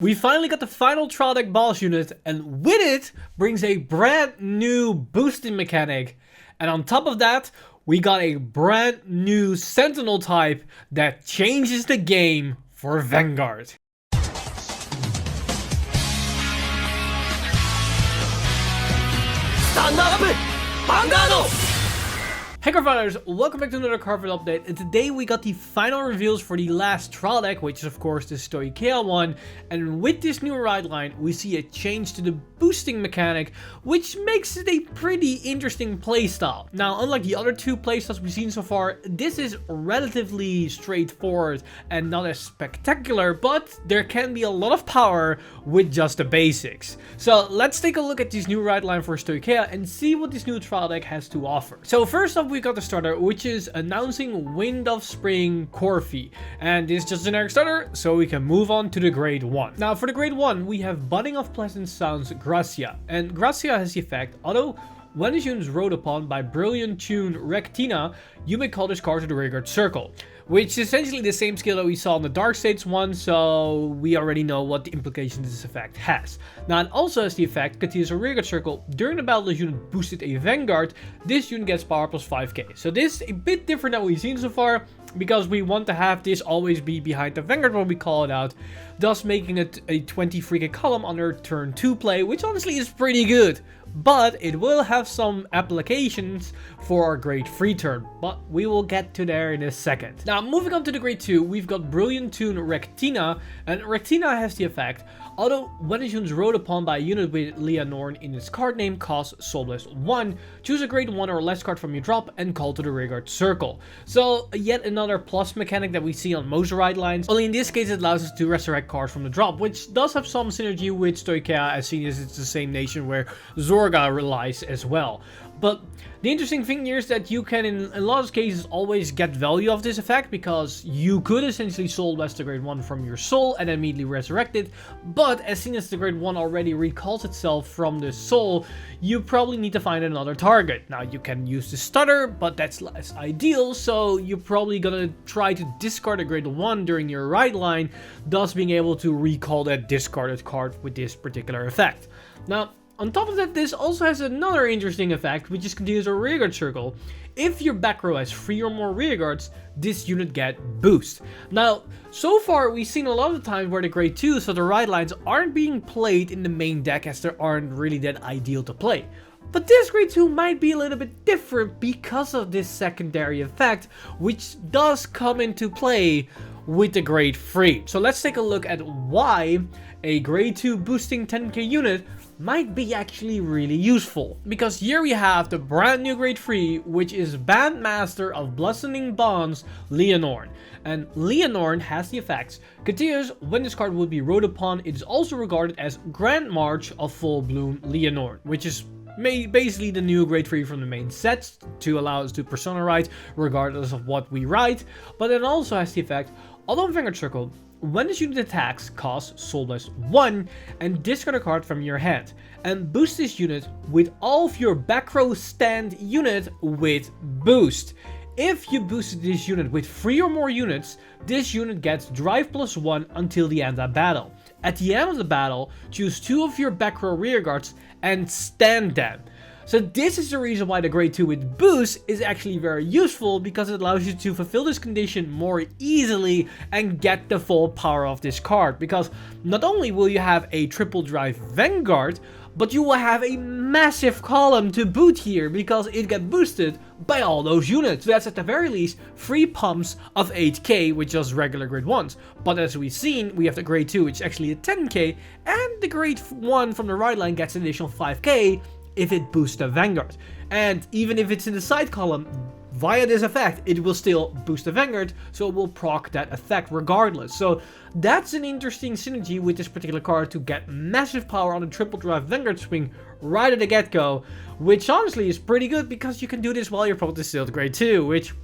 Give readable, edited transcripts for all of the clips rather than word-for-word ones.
We finally got the final trial deck boss unit, and with it brings a brand new boosting mechanic. And on top of that, we got a brand new Sentinel type that changes the game for Vanguard. Stand up! Vanguard! Hey Cardfighters, welcome back to another Cardfight update, and today we got the final reveals for the last trial deck, which is of course the Stoicheia one, and with this new ride line we see a change to the boosting mechanic, which makes it a pretty interesting playstyle. Now, unlike the other two playstyles we've seen so far, this is relatively straightforward and not as spectacular, but there can be a lot of power with just the basics. So let's take a look at this new ride line for Stoicheia and see what this new trial deck has to offer. So first off, we got the starter, which is announcing Wind of Spring Corfi, and this is just a generic starter, so we can move on to the grade 1. Now for the grade 1, we have Budding of Pleasant Sounds Gracia, and Gracia has the effect, although when this unit is rode upon by Brilliant Tune Rectina, you may call this card to the rearguard circle, which is essentially the same skill that we saw in the Dark States one, so we already know what the implications this effect has. Now it also has the effect, continues a rearguard circle. During the battle this unit boosted a Vanguard, this unit gets power plus 5k. So this is a bit different than what we've seen so far, because we want to have this always be behind the Vanguard when we call it out, thus making it a 20 free column under turn 2 play, which honestly is pretty good. But it will have some applications for our grade 3 turn, but we will get to there in a second. Now moving on to the grade 2, we've got Brilliant Tune Rectina, and Rectina has the effect, although when this unit is rode upon by a unit with Leonore in its card name, costs Soul Blast 1, choose a grade 1 or less card from your drop and call to the rearguard circle. So yet another plus mechanic that we see on most ride lines, only in this case it allows us to resurrect cards from the drop, which does have some synergy with Stoicheia, as seen as it's the same nation where Zorga relies as well. But the interesting thing here is that you can, in a lot of cases, always get value of this effect, because you could essentially Soul Blast the grade 1 from your soul and then immediately resurrect it, but as soon as the grade 1 already recalls itself from the soul, you probably need to find another target. Now you can use the stutter, but that's less ideal, so you're probably gonna try to discard a grade 1 during your ride line, thus being able to recall that discarded card with this particular effect. Now, on top of that, this also has another interesting effect, which is continues a rearguard circle. If your back row has 3 or more rearguards, this unit get boost. Now, so far we've seen a lot of the times where the grade 2, so the ride lines, aren't being played in the main deck as they aren't really that ideal to play. But this grade 2 might be a little bit different because of this secondary effect, which does come into play with the grade 3. So let's take a look at why a grade 2 boosting 10k unit might be actually really useful. Because here we have the brand new grade 3, which is Bandmaster of Blessing Bonds Leonore. And Leonore has the effects, continues when this card would be rode upon, it is also regarded as Grand March of Full Bloom Leonore, which is basically the new grade 3 from the main sets to allow us to persona ride regardless of what we write. But it also has the effect, although Vanguard Circle, when this unit attacks, costs Soul Blast 1 and discard a card from your hand, and boost this unit with all of your back row stand unit with boost. If you boosted this unit with 3 or more units, this unit gets drive plus 1 until the end of battle. At the end of the battle, choose 2 of your back row rearguards and stand them. So this is the reason why the grade 2 with boost is actually very useful, because it allows you to fulfill this condition more easily and get the full power of this card. Because not only will you have a triple drive Vanguard, but you will have a massive column to boot here, because it gets boosted by all those units. So that's at the very least 3 pumps of 8k with just regular grade 1s. But as we've seen, we have the grade 2, which is actually a 10k, and the grade 1 from the ride line gets an additional 5k if it boosts the Vanguard. And even if it's in the side column, via this effect, it will still boost the Vanguard, so it will proc that effect regardless. So that's an interesting synergy with this particular card to get massive power on the triple drive Vanguard swing right at the get-go, which honestly is pretty good because you can do this while you're probably still at grade 2, which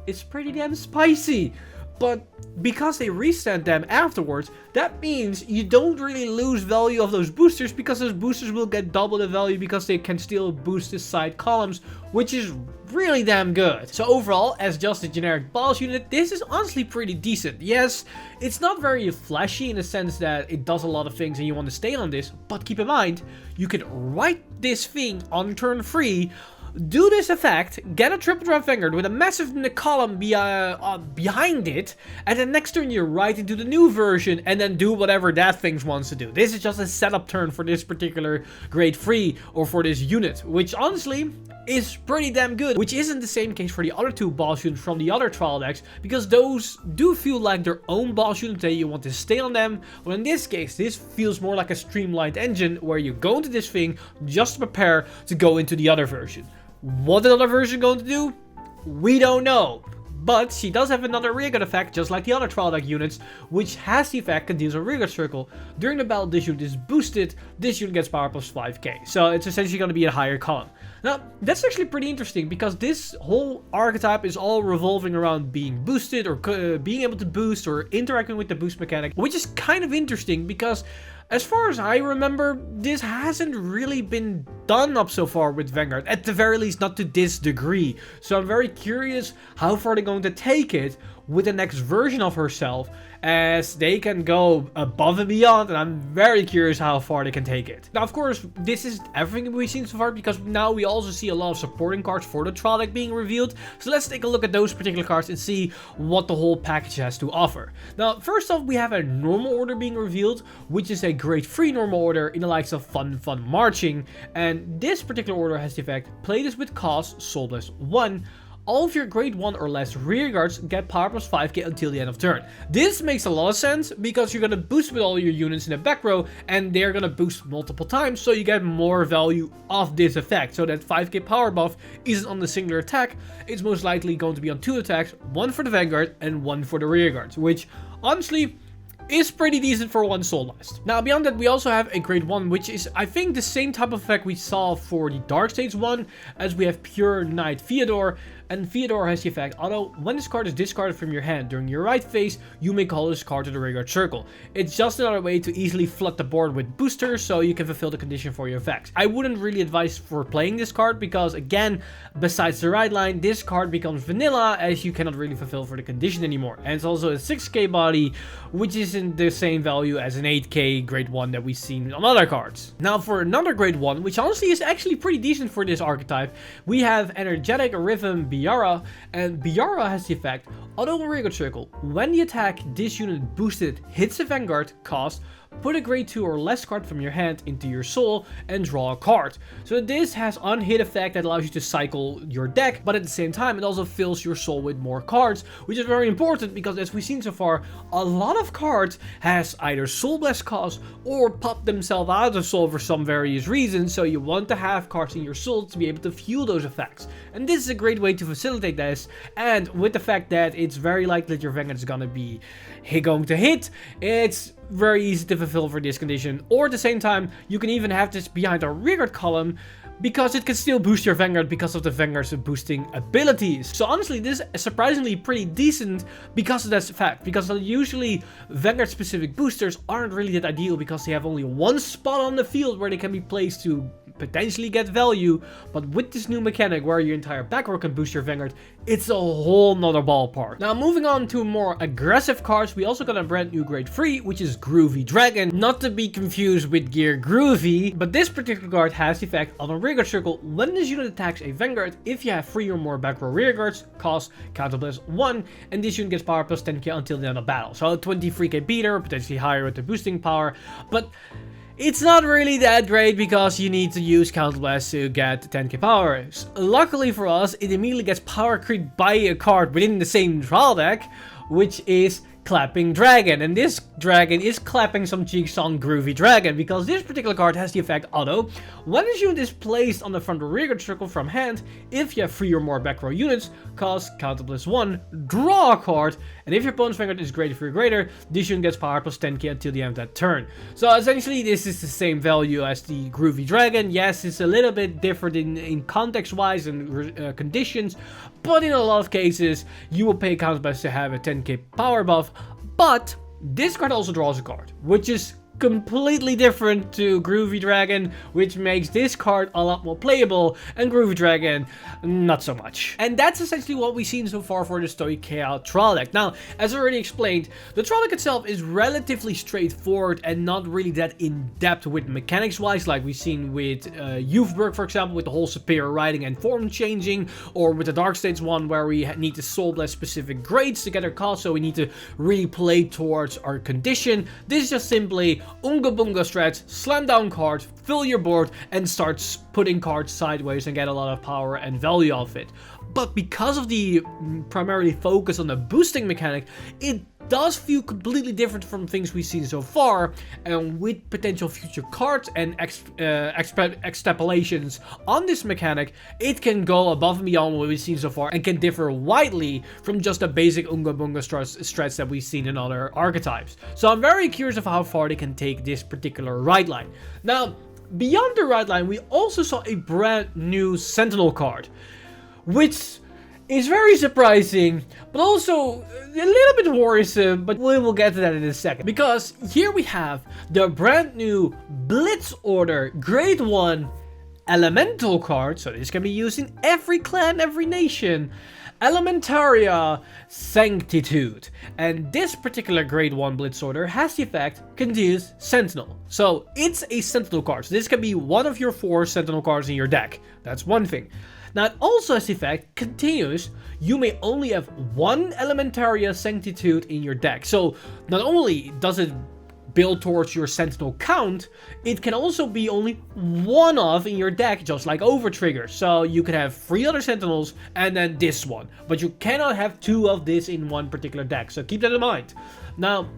is pretty damn spicy. But because they reset them afterwards, that means you don't really lose value of those boosters, because those boosters will get double the value because they can still boost the side columns, which is really damn good. So overall, as just a generic boss unit, this is honestly pretty decent. Yes, it's not very flashy in the sense that it does a lot of things and you want to stay on this, but keep in mind, you can write this thing on turn 3, do this effect, get a triple drop Vanguard with a massive column behind it, and then next turn you write into the new version and then do whatever that thing wants to do. This is just a setup turn for this particular grade 3 or for this unit, which honestly is pretty damn good. Which isn't the same case for the other two boss units from the other trial decks, because those do feel like their own boss units that you want to stay on them. But in this case, this feels more like a streamlined engine where you go into this thing just to prepare to go into the other version. What the other version going to do? We don't know. But she does have another rearguard effect, just like the other trial deck units, which has the effect contains a rearguard circle. During the battle, this unit is boosted. This unit gets power plus 5k. So it's essentially going to be a higher column. Now, that's actually pretty interesting, because this whole archetype is all revolving around being boosted, or being able to boost, or interacting with the boost mechanic, which is kind of interesting because, as far as I remember, this hasn't really been done up so far with Vanguard. At the very least, not to this degree. So I'm very curious how far they're going to take it with the next version of herself, as they can go above and beyond, and I'm very curious how far they can take it. Now, of course, this is everything we've seen so far, because now we also see a lot of supporting cards for the trial deck being revealed. So let's take a look at those particular cards and see what the whole package has to offer. Now, first off, we have a normal order being revealed, which is a grade 3 normal order in the likes of Fun Marching. And this particular order has the effect, play this with cost, soul plus 1. All of your grade 1 or less rear guards get power plus 5k until the end of turn. This makes a lot of sense, because you're going to boost with all your units in the back row, and they're going to boost multiple times, so you get more value of this effect. So that 5k power buff isn't on the singular attack, it's most likely going to be on 2 attacks, 1 for the Vanguard and 1 for the rear guards, which honestly is pretty decent for one soul blast. Now, beyond that, we also have a grade 1, which is, I think, the same type of effect we saw for the Dark Stage one, as we have Pure Knight Theodore. And Theodore has the effect, although when this card is discarded from your hand during your right phase, you may call this card to the rearguard circle. It's just another way to easily flood the board with boosters, so you can fulfill the condition for your effects. I wouldn't really advise for playing this card, because again, besides the right line, this card becomes vanilla, as you cannot really fulfill for the condition anymore. And it's also a 6k body, which isn't the same value as an 8k grade 1 that we've seen on other cards. Now, for another grade 1, which honestly is actually pretty decent for this archetype, we have Energetic Rhythm Biara, and Biara has the effect, although in rearguard circle, when the attack this unit boosted hits a Vanguard cost, put a grade 2 or less card from your hand into your soul and draw a card. So this has unhit effect that allows you to cycle your deck, but at the same time it also fills your soul with more cards, which is very important, because as we've seen so far, a lot of cards has either soul blast cost or pop themselves out of soul for some various reasons, so you want to have cards in your soul to be able to fuel those effects. And this is a great way to facilitate this, and with the fact that it's very likely that your Vanguard is going to hit, it's very easy to fulfill for this condition. Or at the same time, you can even have this behind a rearguard column, because it can still boost your Vanguard because of the Vanguard's boosting abilities. So honestly, this is surprisingly pretty decent because of that fact, because usually Vanguard specific boosters aren't really that ideal, because they have only one spot on the field where they can be placed to potentially get value. But with this new mechanic where your entire back row can boost your Vanguard, it's a whole nother ballpark. Now, moving on to more aggressive cards, we also got a brand new grade 3, which is Groovy Dragon, not to be confused with Gear Groovy. But this particular card has the effect on a rearguard circle. When this unit attacks a Vanguard, if you have 3 or more back row rearguards, cost counter plus 1, and this unit gets power plus 10k until the end of battle. So 23k beater, potentially higher with the boosting power, but it's not really that great, because you need to use Counter Blast to get 10k power. Luckily for us, it immediately gets power creeped by a card within the same trial deck, which is Clapping Dragon, and this dragon is clapping some cheeks on Groovy Dragon, because this particular card has the effect auto. When this unit is placed on the front or rear guard circle from hand, if you have 3 or more back row units, cost counter +1, draw a card, and if your opponent's Vanguard is greater 3 or greater, this unit gets power plus 10k until the end of that turn. So essentially this is the same value as the Groovy Dragon. Yes, it's a little bit different in context wise and conditions, but in a lot of cases you will pay counter best to have a 10k power buff. But this card also draws a card, which is completely different to Groovy Dragon, which makes this card a lot more playable, and Groovy Dragon not so much. And that's essentially what we've seen so far for the Stoic Chaos trial deck. Now, as I already explained, the trial deck itself is relatively straightforward and not really that in-depth with mechanics wise, like we've seen with Youthberg, for example, with the whole superior riding and form changing, or with the Dark States one where we need to Soul Blast specific grades to get our cost, so we need to replay towards our condition. This is just simply Unga Bunga strats, slam down cards, fill your board, and start putting cards sideways and get a lot of power and value off it. But because of the primarily focus on the boosting mechanic, it does feel completely different from things we've seen so far, and with potential future cards and extrapolations on this mechanic, it can go above and beyond what we've seen so far and can differ widely from just the basic Unga Bunga strats that we've seen in other archetypes. So I'm very curious of how far they can take this particular ride line. Now, beyond the ride line, we also saw a brand new Sentinel card, which is very surprising, but also a little bit worrisome, but we will get to that in a second. Because here we have the brand new Blitz Order Grade 1 Elemental card, so this can be used in every clan, every nation. Elementaria Sanctitude. And this particular Grade 1 Blitz Order has the effect Continuous Sentinel. So it's a Sentinel card, so this can be one of your 4 Sentinel cards in your deck. That's one thing. Now, it also has the effect Continuous. You may only have 1 Elementaria Sanctitude in your deck. So not only does it build towards your Sentinel count, it can also be only 1 of in your deck, just like Overtrigger. So you could have 3 other Sentinels and then this one, but you cannot have 2 of this in one particular deck. So keep that in mind. Now,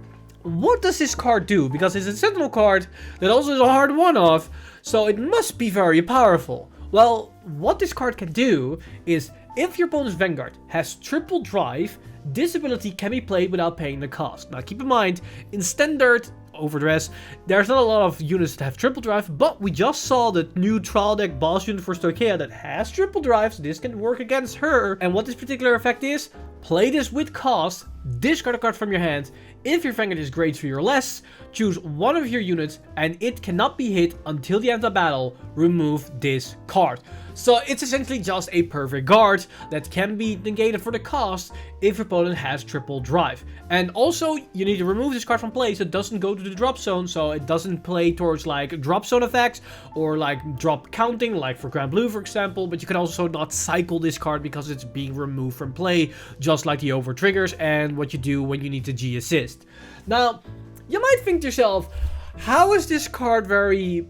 what does this card do? Because it's a Sentinel card that also is a hard one-off, so it must be very powerful. Well, what this card can do is, if your opponent's Vanguard has triple drive, this ability can be played without paying the cost. Now keep in mind, in standard Overdress, there's not a lot of units that have triple drive, but we just saw the new trial deck boss unit for Stoic Chaos that has triple drive, so this can work against her. And what this particular effect is, play this with cost, discard a card from your hand. If your Vanguard is grade 3 or less, choose one of your units and it cannot be hit until the end of the battle. Remove this card. So it's essentially just a perfect guard that can be negated for the cost if your opponent has triple drive. And also, you need to remove this card from play so it doesn't go to the drop zone, so it doesn't play towards like drop zone effects or like drop counting, like for Grand Blue for example, but you can also not cycle this card because it's being removed from play, just like the over triggers and what you do when you need to G assist. Now, you might think to yourself, how is this card very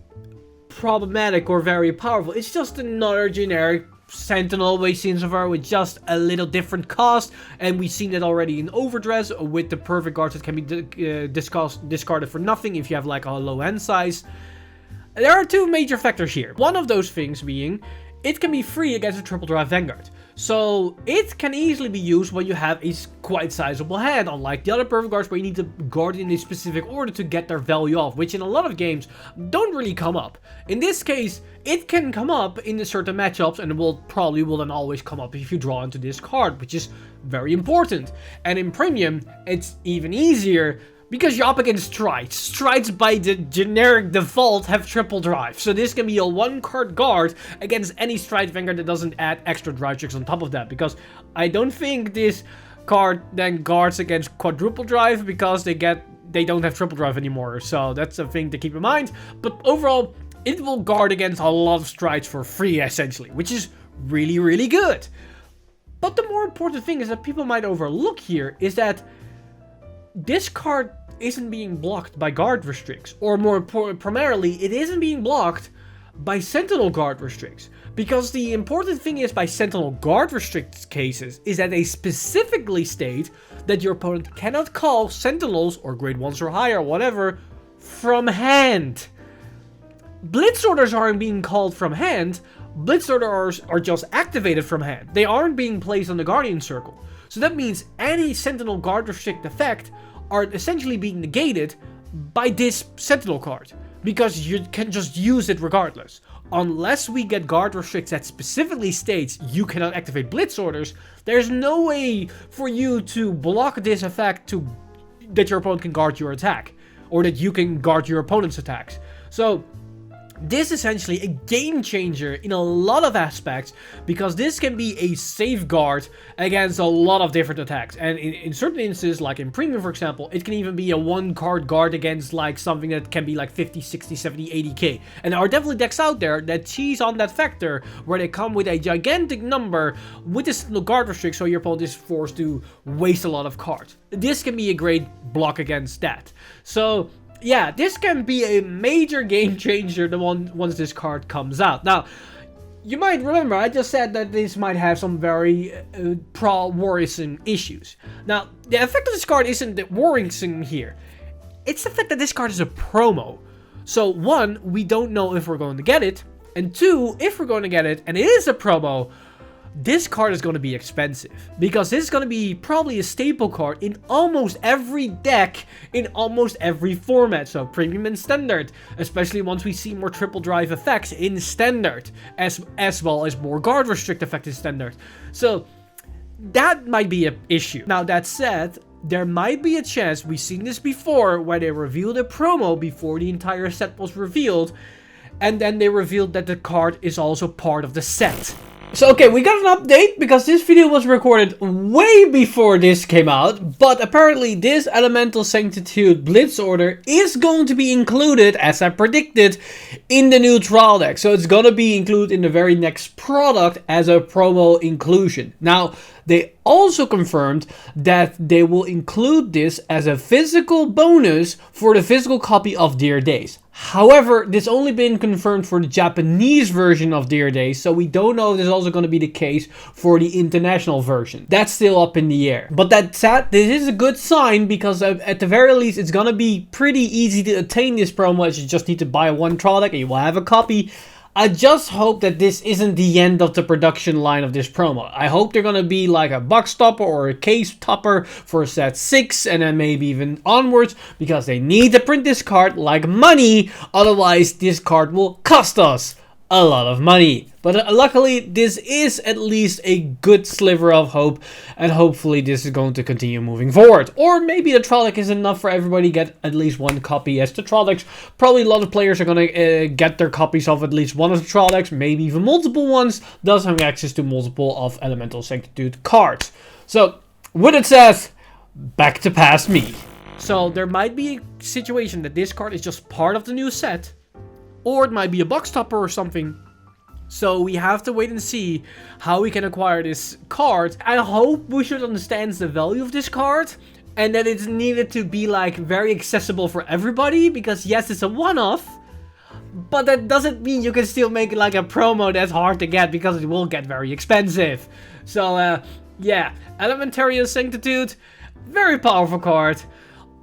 problematic or very powerful? It's just another generic Sentinel we've seen so far with just a little different cost, and we've seen it already in Overdress with the perfect guards that can be discarded for nothing if you have like a low end size. There are 2 major factors here. One of those things being, it can be free against a triple drive Vanguard. So it can easily be used when you have a quite sizable hand, unlike the other perfect guards where you need to guard in a specific order to get their value off, which in a lot of games don't really come up. In this case, it can come up in certain matchups, and it will then always come up if you draw into this card, which is very important. And in Premium, it's even easier, because you're up against Strides. Strides by the generic default have triple drive. So this can be a 1-card guard against any Stride Vanguard that doesn't add extra drive checks on top of that. Because I don't think this card then guards against quadruple drive because they don't have triple drive anymore. So that's a thing to keep in mind. But overall, it will guard against a lot of Strides for free essentially, which is really, really good. But the more important thing is that people might overlook here is that this card isn't being blocked by guard restricts, or more primarily, it isn't being blocked by Sentinel guard restricts, Because the important thing is by Sentinel guard restricted cases is that they specifically state that your opponent cannot call Sentinels or grade 1s or higher, whatever, from hand. Blitz orders aren't being called from hand. Blitz orders are just activated from hand. They aren't being placed on the Guardian Circle. So that means any Sentinel guard restrict effect are essentially being negated by this Sentinel card. Because you can just use it regardless. Unless we get guard restricts that specifically states you cannot activate blitz orders, there's no way for you to block this effect that your opponent can guard your attack. Or that you can guard your opponent's attacks. So this is essentially a game changer in a lot of aspects, because this can be a safeguard against a lot of different attacks. And in certain instances, like in Premium for example, it can even be a 1-card guard against like something that can be like 50, 60, 70, 80k. And there are definitely decks out there that cheese on that factor, where they come with a gigantic number with this guard restrict, so your opponent is forced to waste a lot of cards. This can be a great block against that. So yeah, this can be a major game changer once this card comes out. Now, you might remember I just said that this might have some very worrisome issues. Now, the effect of this card isn't the worrisome here. It's the fact that this card is a promo. So, one, we don't know if we're going to get it. And two, if we're going to get it, and it is a promo, this card is going to be expensive, because this is going to be probably a staple card in almost every deck, in almost every format. So Premium and Standard, especially once we see more triple drive effects in Standard, as well as more guard restrict effect in Standard. So that might be an issue. Now that said, there might be a chance, we've seen this before, where they revealed a promo before the entire set was revealed, and then they revealed that the card is also part of the set. So okay, we got an update because this video was recorded way before this came out, but apparently this Elemental Sanctitude Blitz order is going to be included, as I predicted, in the new trial deck. So it's gonna be included in the very next product as a promo inclusion. Now, they also confirmed that they will include this as a physical bonus for the physical copy of Dear Days. However, this only been confirmed for the Japanese version of Dear Days, so we don't know if this is also going to be the case for the international version. That's still up in the air. But that said, this is a good sign, because at the very least, it's going to be pretty easy to attain this promo, as you just need to buy one trial deck and you will have a copy. I just hope that this isn't the end of the production line of this promo. I hope they're gonna be like a box topper or a case topper for set 6 and then maybe even onwards, because they need to print this card like money, otherwise this card will cost us a lot of money. But luckily, this is at least a good sliver of hope, and hopefully this is going to continue moving forward. Or maybe the trial deck is enough for everybody to get at least one copy, as the trial decks, probably a lot of players are going to get their copies of at least one of the trial decks, maybe even multiple ones, thus having access to multiple of Elemental Sanctitude cards. So, with it said, back to past me. So there might be a situation that this card is just part of the new set, or it might be a box topper or something. So we have to wait and see how we can acquire this card. I hope Bushiroad understands the value of this card, and that it's needed to be like very accessible for everybody, because yes, it's a one-off, but that doesn't mean you can still make like a promo that's hard to get, because it will get very expensive. So yeah, Elementary Sanctitude, very powerful card.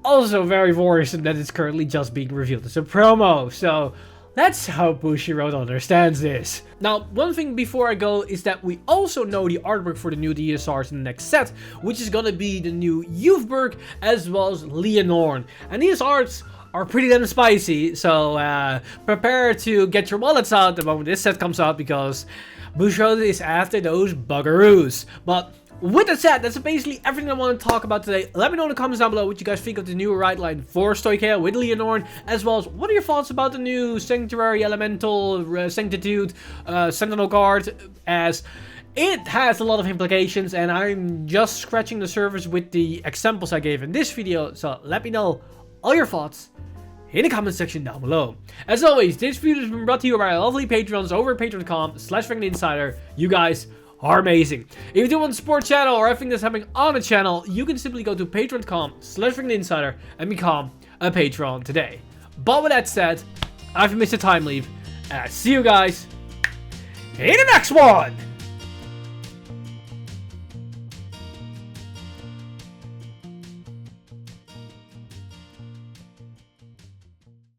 Also very worrisome that it's currently just being revealed as a promo. So let's hope Bushiroad understands this. Now, one thing before I go is that we also know the artwork for the new DSRs in the next set, which is gonna be the new Youthberg as well as Leonorn. And these arts are pretty damn spicy, so prepare to get your wallets out the moment this set comes out, because Bushiroad is after those buggeroos. But with that said, that's basically everything I want to talk about today. Let me know in the comments down below what you guys think of the new ride line for Stoichea with Leonorn, as well as what are your thoughts about the new Sanctuary Elemental Sanctitude Sentinel Guard, as it has a lot of implications, and I'm just scratching the surface with the examples I gave in this video. So let me know all your thoughts in the comment section down below. As always, this video has been brought to you by our lovely patrons over at patreon.com/VanguardInsider. You guys are amazing. If you do want to support channel or everything that's happening on the channel, you can simply go to patreon.com/VanguardInsider and become a patron today. But with that said, I've missed a time leave, and I see you guys in the next one!